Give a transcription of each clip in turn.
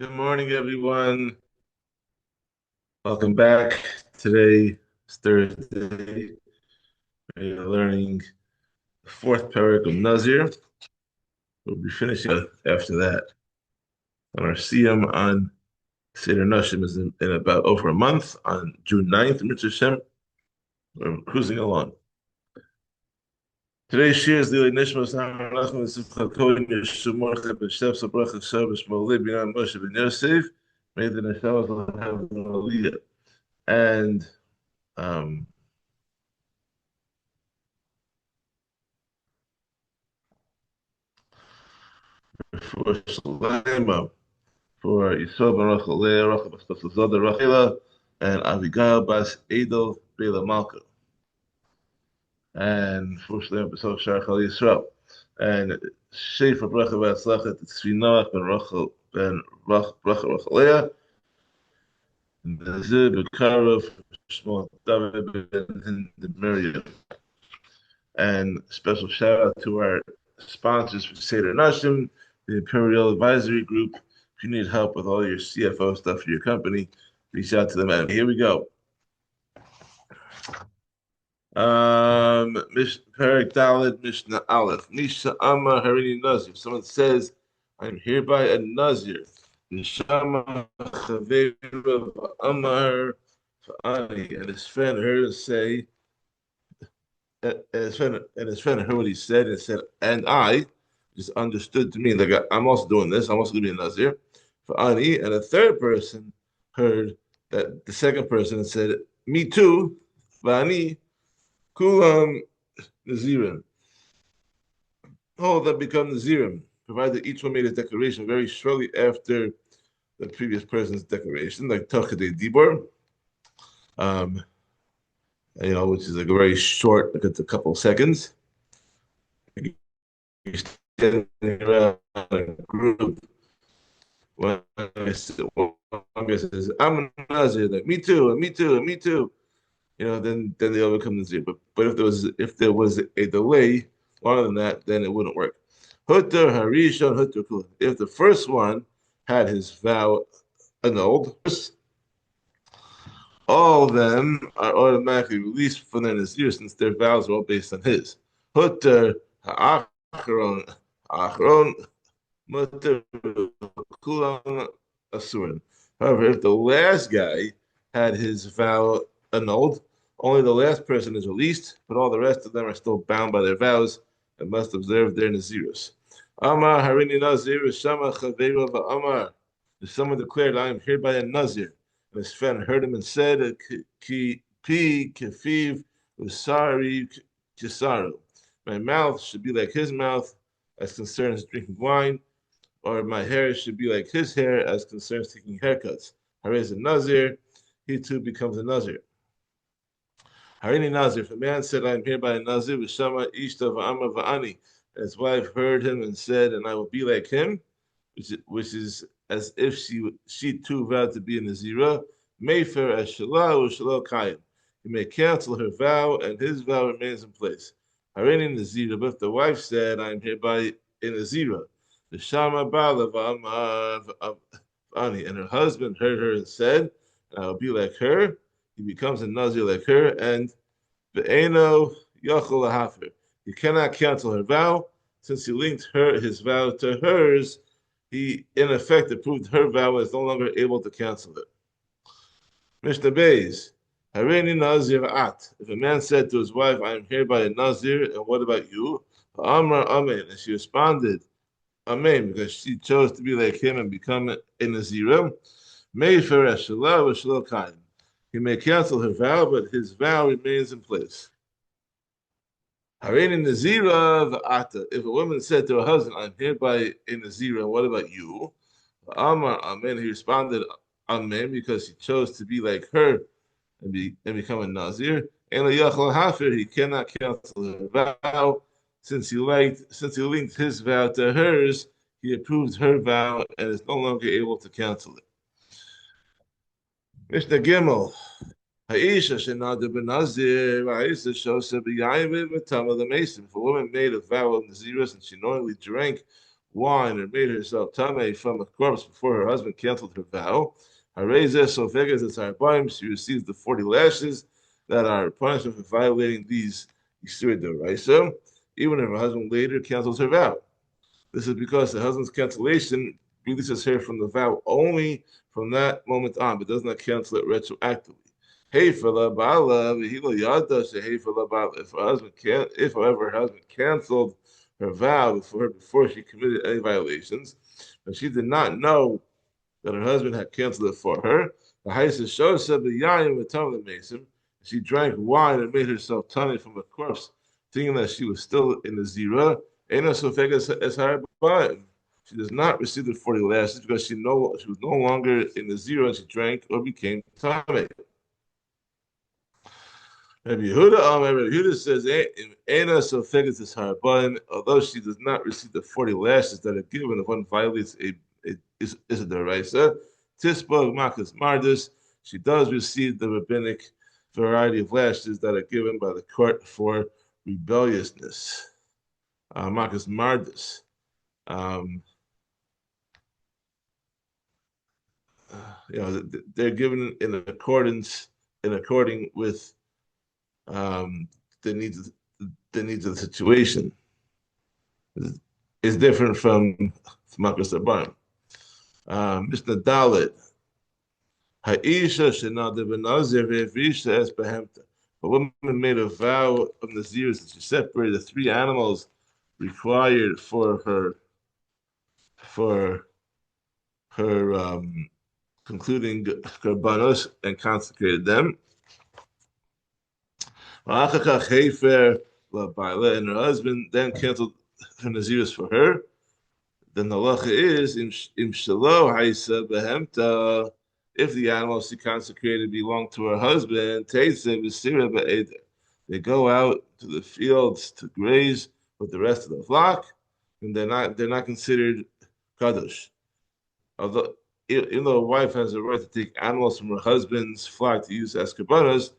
Good morning, everyone. Welcome back. Today is Thursday. We're learning the fourth Perek of Nazir. We'll be finishing after that. And our Siyam on Seder Nashim is in about over a month on June 9th, Mitzvah Shem. We're cruising along. Today's shiur is the Nishmas Hamachem Simcha Kohen Yeshumor B'Shem Sabrach Shabbos Molei Binan Moshe Ben Yosef. May the Neshamas have an aliyah. And um, for Shlomo, for Yisrael ben Rachel Leah, Rachel bas Zoda Rachela, and Abigail bas Edel Bela Malka, and for Shlomo b'Sol Shachal Yisrael, and Shefa Bracha bas Lachet Tzvi Noach ben Rachel Rachel Leah, and Nazir Bekarov Shmuel David ben Miriam, and special shout out to our sponsors for Seder Nashim, the Imperial Advisory Group. If you need help with all your CFO stuff for your company, reach out to them. And here we go. Perek Daled Mishnah Aleph. Nisha Amma Harini Nazir. Someone says, I'm hereby a Nazir. Nishama Chavera Amar Ani. And his friend heard him say, and his friend heard what he said and said, and I just understood to me, like I'm also doing this, I'm also going to be a Nazir for Ani. And a third person heard that the second person said, me too, Vani, Kulam Nazirim. All that become Nazirim, provided each one made a declaration very shortly after the previous person's declaration, like Tachadei Dibor. Which is like a very short, like it's a couple of seconds. You're standing around a group. One guy says, I'm a Nazir, like me too, and me too, and me too. Then they all become Nazir. But if there was a delay longer than that, then it wouldn't work. Hutter Harishon Hutter Kula. If the first one had his vow annulled, all of them are automatically released from their Nazir since their vows are all based on his. Hutter Ha'achron Achron Mutter Kulam Asurin. However, if the last guy had his vow annulled, only the last person is released, but all the rest of them are still bound by their vows and must observe their Nazirus. Amar Harini Nazir Shama Chavera Amar. If someone declared, I am hereby a Nazir, and his friend heard him and said, Ki pi kefiv usari kisaru. My mouth should be like his mouth as concerns drinking wine, or my hair should be like his hair as concerns taking haircuts. Harez a Nazir, he too becomes a Nazir. Harini Nazir, if a man said, I am hereby a Nazir, Vishama Ishta Va'ama Va'ani, and his wife heard him and said, and I will be like him, which is as if she too vowed to be a Nazira, Mayfair as Shalah or Shalah Kayim. He may cancel her vow, and his vow remains in place. Harini Nazira, but if the wife said, I am hereby a Nazira, the Shama Bala Va'ani, and her husband heard her and said, I will be like her, he becomes a Nazir like her, and Ve'eno Yachol Hafer. He cannot cancel her vow, since he linked his vow to hers. He, in effect, approved her vow and is no longer able to cancel it. Mishnah Beis, Harini Nazir At. If a man said to his wife, I am hereby a Nazir, and what about you? Amar Amen. And she responded, Amen, because she chose to be like him and become a Nazira. Mayfair Shalah or Shalah Kain. He may cancel her vow, but his vow remains in place. Harini Nazira V'ata. If a woman said to her husband, I'm hereby a Nazira, and what about you? Amar Amen. He responded, Amen, because he chose to be like her and become a Nazir. And a Yachal Hafer, he cannot cancel her vow. Since he linked his vow to hers, he approved her vow and is no longer able to cancel it. Mishnah Gimel. Ha'isha shenada b'nazir, ha'isha shosa b'yayin v'tama the mason. If a woman made a vow of Nazirus and she knowingly drank wine or made herself tame from a corpse before her husband canceled her vow, Hareza so vegas as harbaim, she receives the 40 lashes that are punishment for violating these Yisur Deraisa, even if her husband later cancels her vow. This is because the husband's cancellation releases her from the vow only from that moment on, but does not cancel it retroactively. Hey fella bala v'hilo yada shehei fella bala. If her husband can, if however her husband canceled her vow before she committed any violations, but she did not know that her husband had canceled it for her, the Haisa shows said the yayin with the mason. She drank wine and made herself tani from a corpse, thinking that she was still in the zira. Ena sofegas as her she does not receive the 40 lashes because she was no longer in the zero and she drank or became tame. Rabbi Yehuda says, Ena sofegas is her although she does not receive the 40 lashes that are given if one violates is a deraisa. Tisbog makas mardus, she does receive the rabbinic variety of lashes that are given by the court for rebelliousness. Makas mardus. Um, they're given in according with um, the needs the needs of the situation. It's different from makas abarim. Mr. Dalit. Ha'isha shenada Nazir ve'visha es behemta. A woman made a vow of Nazir that she separated the three animals required for her concluding karbanos and consecrated them. And her husband then canceled her Naziris for her. Then the halacha is im shelo haisa behemta. If the animals she consecrated belong to her husband, they go out to the fields to graze with the rest of the flock, and they're not considered kadosh. Although even though a wife has a right to take animals from her husband's flock to use as korbanos,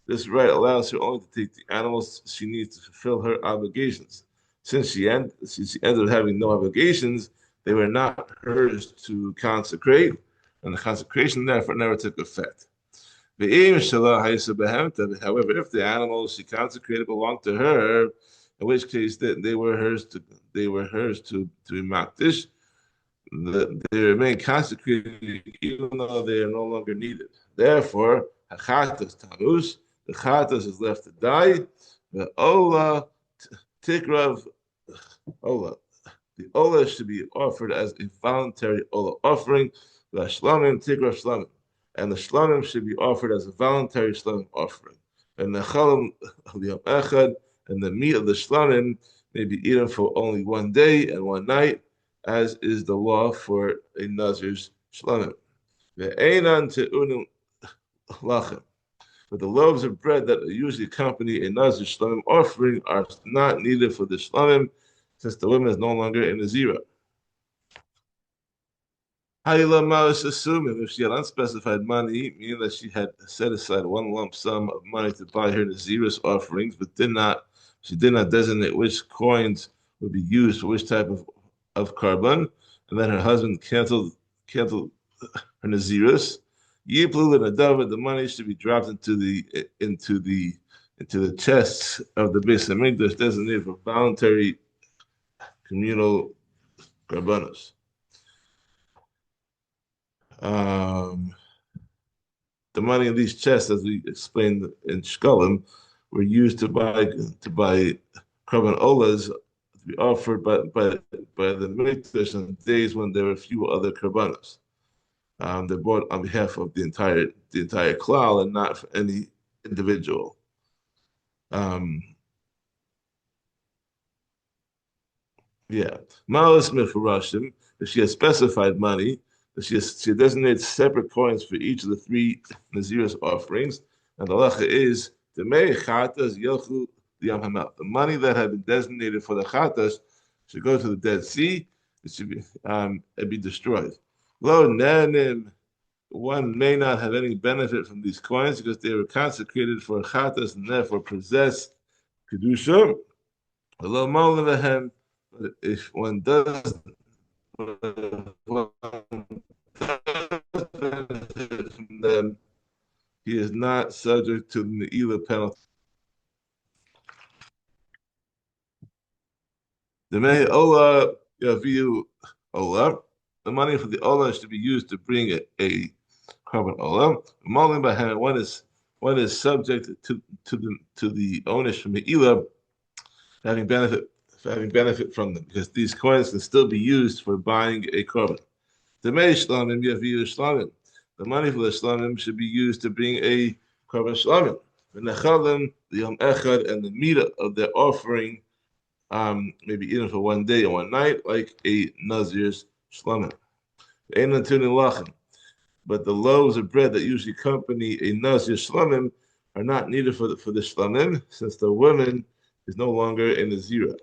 this right allows her only to take the animals she needs to fulfill her obligations. Since she ended up having no obligations, they were not hers to consecrate, and the consecration therefore never took effect. However, if the animals she consecrated belonged to her, in which case they were hers to be makdish, they remain consecrated even though they are no longer needed. Therefore, hachatas tanus, the chatas is left to die. The ola tikrav ola. The ola should be offered as a voluntary ola offering. The shlamim tikrav shlamim, and the shlamim should be offered as a voluntary shlamim offering. And the chalam echad, and the meat of the shlamim may be eaten for only one day and one night, as is the law for a Nazir's shlamim. The einan te'unim lachem. But the loaves of bread that usually accompany a Nazir shlamim offering are not needed for the shlamim, since the woman is no longer in the zira. Assuming if she had unspecified money, meaning that she had set aside one lump sum of money to buy her Nazir's offerings, but she did not designate which coins would be used for which type of carbon, and then her husband canceled her Nazirus. Yiplu and Adava, the money should be dropped into the chests of the Beis Hamikdash designated for voluntary communal carbonos. The money in these chests, as we explained in Shkolim, were used to buy carbon olas to be offered by the Mikdash on days when there were few other carbonos. They're bought on behalf of the entire klal and not for any individual. Malas mifurashim. If she has specified money, if she designates separate coins for each of the three Nazir's offerings, and the halacha is the chatas yelchu liyam hamal. The money that had been designated for the chatas should go to the Dead Sea. It should be destroyed. Lo nanim. One may not have any benefit from these coins because they were consecrated for chatas and therefore possess kedusha. But if one does from them, he is not subject to the Ne'ilah penalty. The May Ola Yaviu Ola. The money for the Ola should be used to bring a carbon Ola. Molim Bahan, one is subject to the owners from the Elah having benefit from them, because these coins can still be used for buying a carbon. The May Shlamim Yaviu Shlamim. The money for the Shlamim should be used to bring a carbon Shlamim. The Nechalim, the Yom Echad, and the meat of their offering maybe eaten for one day and one night, like a Nazir's shlamim. But the loaves of bread that usually accompany a Nazir's shlamim are not needed for the shlamim, since the woman is no longer a Nazira.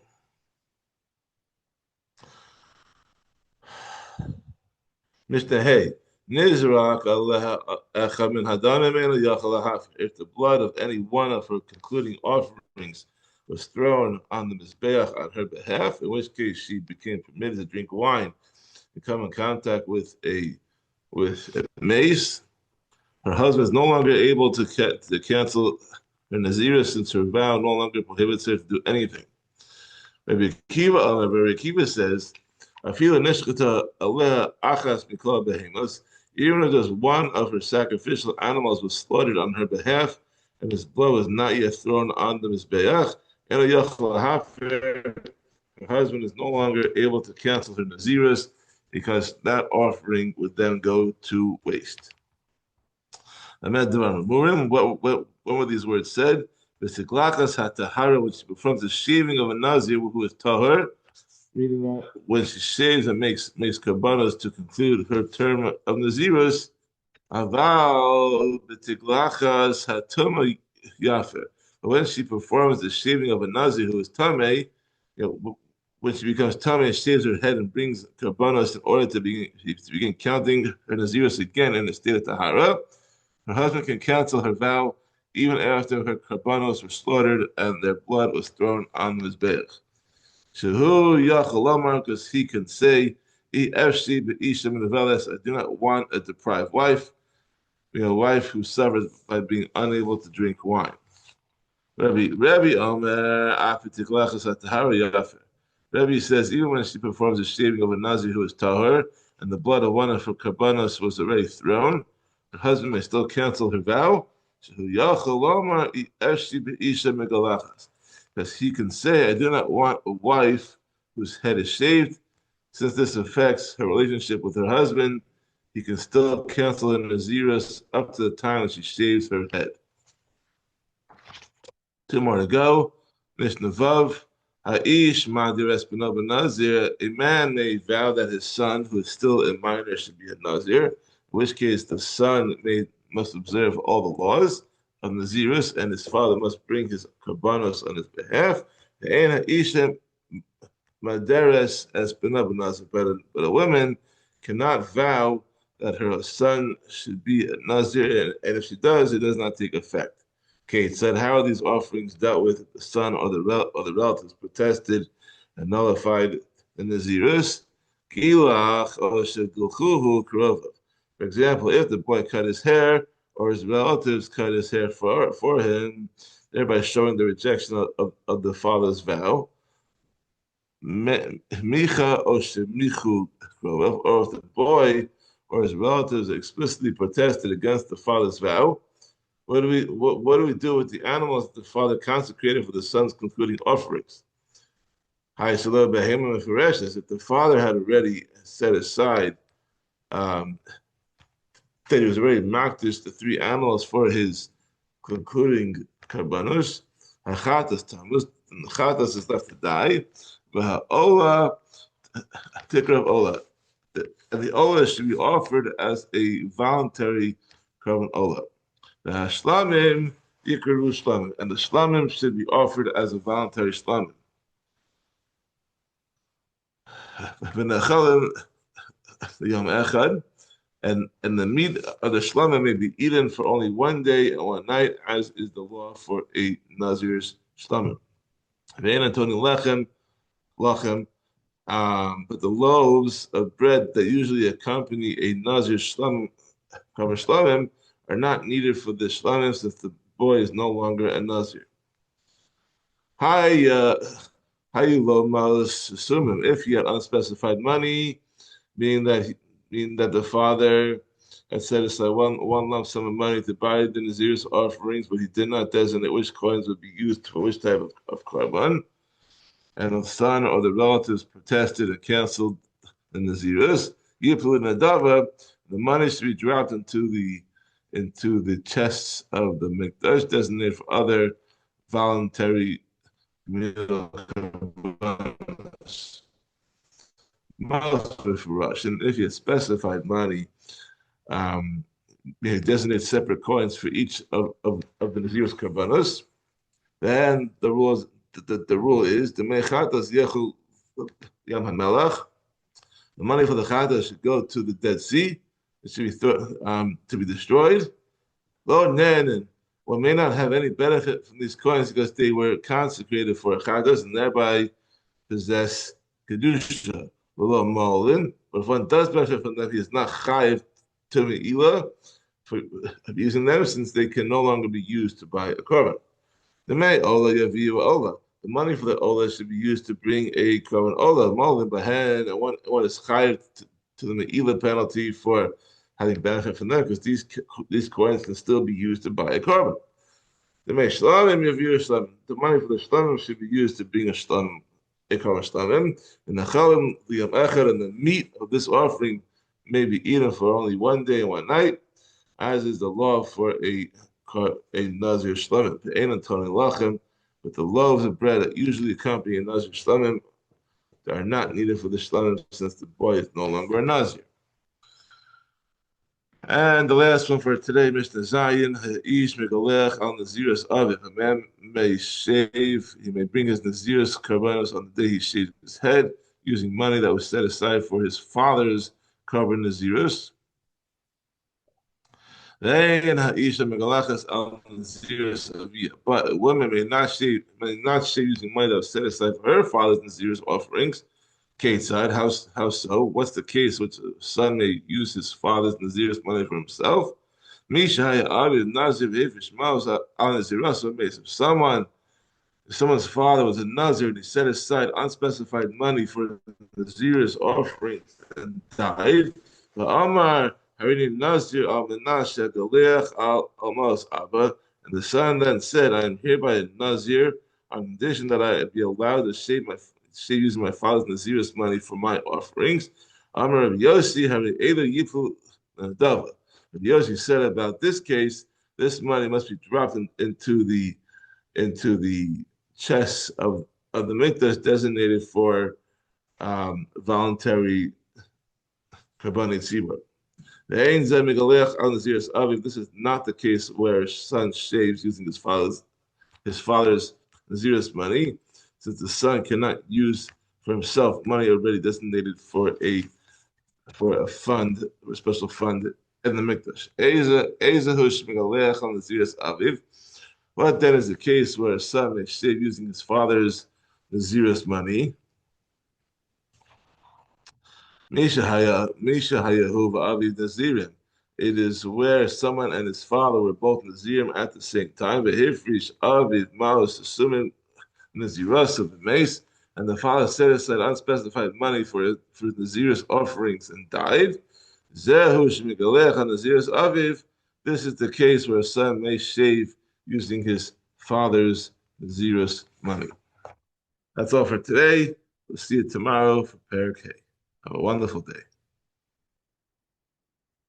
Mishnah Hey. If the blood of any one of her concluding offerings was thrown on the Mizbeach on her behalf, in which case she became permitted to drink wine and come in contact with a mace, her husband is no longer able to cancel her Nazirah, since her vow no longer prohibits her to do anything. Rabbi Akiva says, even if just one of her sacrificial animals was slaughtered on her behalf, and his blood was not yet thrown on the Mizbeach, her husband is no longer able to cancel her Naziris, because that offering would then go to waste. When were these words said? When she performs the shaving of a Nazir who is tahor, meaning that when she shaves and makes karbanos to conclude her term of Nazirus, aval b'tiglachas hatuma yafer. But when she performs the shaving of a Nazir who is tamei, when she becomes tamei and shaves her head and brings karbanos in order to begin counting her Nazirus again in a state of tahara, her husband can cancel her vow even after her karbanos were slaughtered and their blood was thrown on the mizbeach. Shehu Yachalamar, because he can say, I do not want a deprived wife, a wife who suffers by being unable to drink wine. Rabbi Omer, Rabbi says, even when she performs the shaving of a Nazir who is tahor, and the blood of one of her karbanos was already thrown, her husband may still cancel her vow. Because he can say, I do not want a wife whose head is shaved. Since this affects her relationship with her husband, he can still cancel her Naziris up to the time that she shaves her head. Two more to go. Mishnah Vav. Ha'ish ma'dires b'no Nazir. A man may vow that his son, who is still a minor, should be a Nazir, in which case the son must observe all the laws of Nazirus, and his father must bring his karbanos on his behalf. But a woman cannot vow that her son should be a Nazir, and if she does, it does not take effect. Okay, it said, how are these offerings dealt with if the son or the relatives protested and nullified the Nazirus? For example, if the boy cut his hair, or his relatives cut his hair for him, thereby showing the rejection of the father's vow. Micha or if the boy or his relatives explicitly protested against the father's vow, what do we do with the animals that the father consecrated for the son's concluding offerings? If the father had already set aside that he was already makdish the three animals for his concluding karbanos, hachatas tamus, and the chatas is left to die. Ola, ticker of ola, and the ola should be offered as a voluntary karban ola. The shlamim yikaru shlamim, and the shlamim should be offered as a voluntary shlamim. The yom echad. And the meat of the shlamim may be eaten for only one day and one night, as is the law for a Nazir's shlamim. But the loaves of bread that usually accompany a Nazir shlam, cover shlamim, are not needed for the shlamim since the boy is no longer a Nazir. Hi, hi, lo malus sumim. If he had unspecified money, meaning that the father had set aside one lump sum of money to buy the Nazir's offerings, but he did not designate which coins would be used for which type of korban, and the son or the relatives protested and canceled the Nazirus, Yipul Nadava, the money should be dropped into the chests of the Mikdash, designated for other voluntary meal. And if you had specified money, you designate separate coins for each of the Nazir's karbanos, then the rule is the mechatas yechul yam hamelach. The money for the chata should go to the Dead Sea. It should be to be destroyed. Lo nen, one may not have any benefit from these coins because they were consecrated for chatas and thereby possess kedusha. Lo molin, but if one does benefit from them, he is not chayiv to meila for using them, since they can no longer be used to buy a korban. The may ola yaviu ola. The money for the ola should be used to bring a korban ola, molin bahen, and one is chayiv to the meila penalty for having benefit from them, because these coins can still be used to buy a korban. The may shlamim yaviu shlamim. The money for the shlamim should be used to bring a shlamim. And the chalim liyam echad, and the meat of this offering may be eaten for only one day and one night, as is the law for a Nazir shlamim. The ein antoni lachem, but the loaves of bread that usually accompany a Nazir shlamim are not needed for the shlamim, since the boy is no longer a Nazir. And the last one for today, Mishnah Zayin, Ish Megalech al Nazirus Aviv. A man may shave, he may bring his Nazirus karbanos on the day he shaved his head, using money that was set aside for his father's karban Nazirus. But a woman may not shave using money that was set aside for her father's Nazirus offerings. Side, how so? What's the case which a son may use his father's Nazir's money for himself? If someone's father was a Nazir and he set aside unspecified money for Nazir's offerings and died, the Amar Harini Nazir al Menashe Galech al Almos Abba, and the son then said, I am hereby a Nazir on condition that I be allowed to shave using my father's Nazir's money for my offerings. Amar Rabbi Yossi, having either Yipul Dava. Rabbi Yossi said about this case, this money must be dropped into the chests of the mikdash designated for voluntary karbanei tzibur. This is not the case where a son shaves using his father's Nazir's money, since the son cannot use for himself money already designated for a fund, or a special fund in the mikdash. What then is the case where a son may shave using his father's Nazir's money? It is where someone and his father were both Nazirim at the same time. Naziras of the mace, and the father set aside unspecified money for Nazir's offerings and died. This is the case where a son may shave using his father's Nazir's money. That's all for today. We'll see you tomorrow for Perek. Have a wonderful day.